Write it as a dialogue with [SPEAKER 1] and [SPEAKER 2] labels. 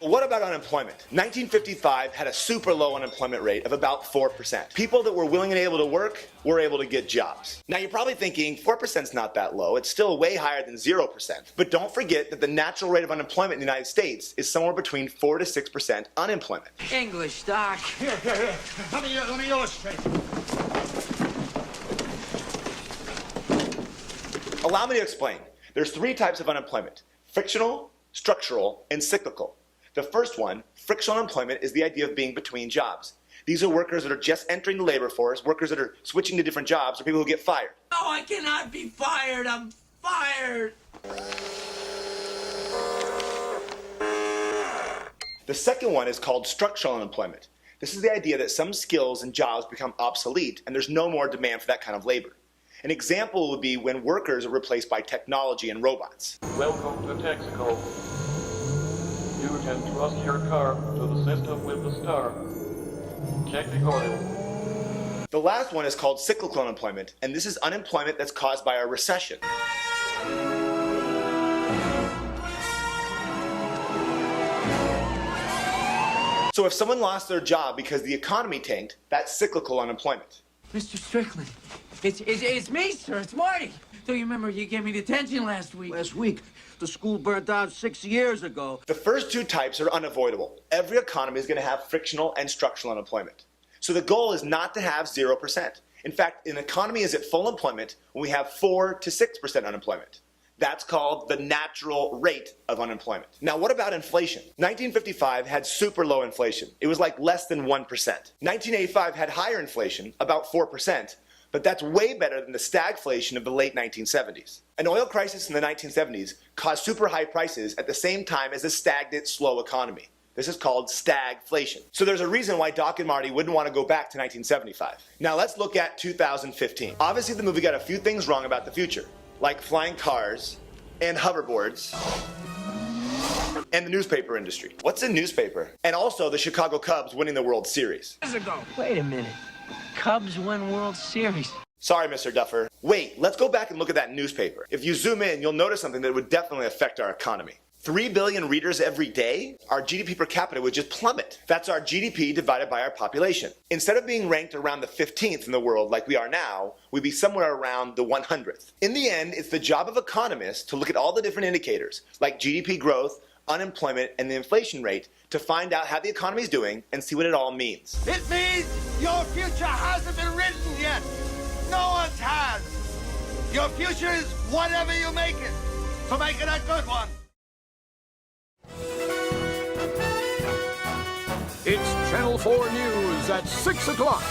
[SPEAKER 1] What about unemployment? 1955 had a super low unemployment rate of about 4%. People that were willing and able to work were able to get jobs. Now you're probably thinking 4% is not that low. It's still way higher than 0%. But don't forget that the natural rate of unemployment in the United States is somewhere between 4 to 6% unemployment.
[SPEAKER 2] English, Doc.
[SPEAKER 3] Here. Let me illustrate.
[SPEAKER 1] Allow me to explain. There's 3 types of unemployment: frictional, structural, and cyclical. The first one, frictional unemployment, is the idea of being between jobs. These are workers that are just entering the labor force, workers that are switching to different jobs, or people who get fired.
[SPEAKER 2] No, I cannot be fired. I'm fired.
[SPEAKER 1] The second one is called structural unemployment. This is the idea that some skills and jobs become obsolete and there's no more demand for that kind of labor. An example would be when workers are replaced by technology and robots.
[SPEAKER 4] Welcome to Texaco. You can trust your car to the system with the star. Check the oil.
[SPEAKER 1] The last one is called cyclical unemployment, and this is unemployment that's caused by a recession. So if someone lost their job because the economy tanked, that's cyclical unemployment.
[SPEAKER 2] Mr. Strickland, it's me, sir. It's Marty. Don't you remember you gave me detention last week?
[SPEAKER 5] Last week, the school burned down 6 years ago.
[SPEAKER 1] The first 2 types are unavoidable. Every economy is going to have frictional and structural unemployment. So the goal is not to have 0%. In fact, an economy is at full employment when we have 4 to 6% unemployment. That's called the natural rate of unemployment. Now, what about inflation? 1955 had super low inflation. It was like less than 1%. 1985 had higher inflation, about 4%, but that's way better than the stagflation of the late 1970s. An oil crisis in the 1970s caused super high prices at the same time as a stagnant, slow economy. This is called stagflation. So there's a reason why Doc and Marty wouldn't want to go back to 1975. Now let's look at 2015. Obviously the movie got a few things wrong about the future, like flying cars and hoverboards and the newspaper industry. What's a newspaper? And also the Chicago Cubs winning the World Series.
[SPEAKER 2] Wait a minute. Cubs won World Series.
[SPEAKER 1] Sorry, Mr. Duffer. Wait, let's go back and look at that newspaper. If you zoom in, you'll notice something that would definitely affect our economy. 3 billion readers every day, our GDP per capita would just plummet. That's our GDP divided by our population. Instead of being ranked around the 15th in the world like we are now, we'd be somewhere around the 100th. In the end, it's the job of economists to look at all the different indicators, like GDP growth, unemployment, and the inflation rate, to find out how the economy is doing and see what it all means.
[SPEAKER 3] It means your future hasn't been written yet. No one's has. Your future is whatever you make it. So make it a good one.
[SPEAKER 6] It's Channel 4 News at 6 o'clock.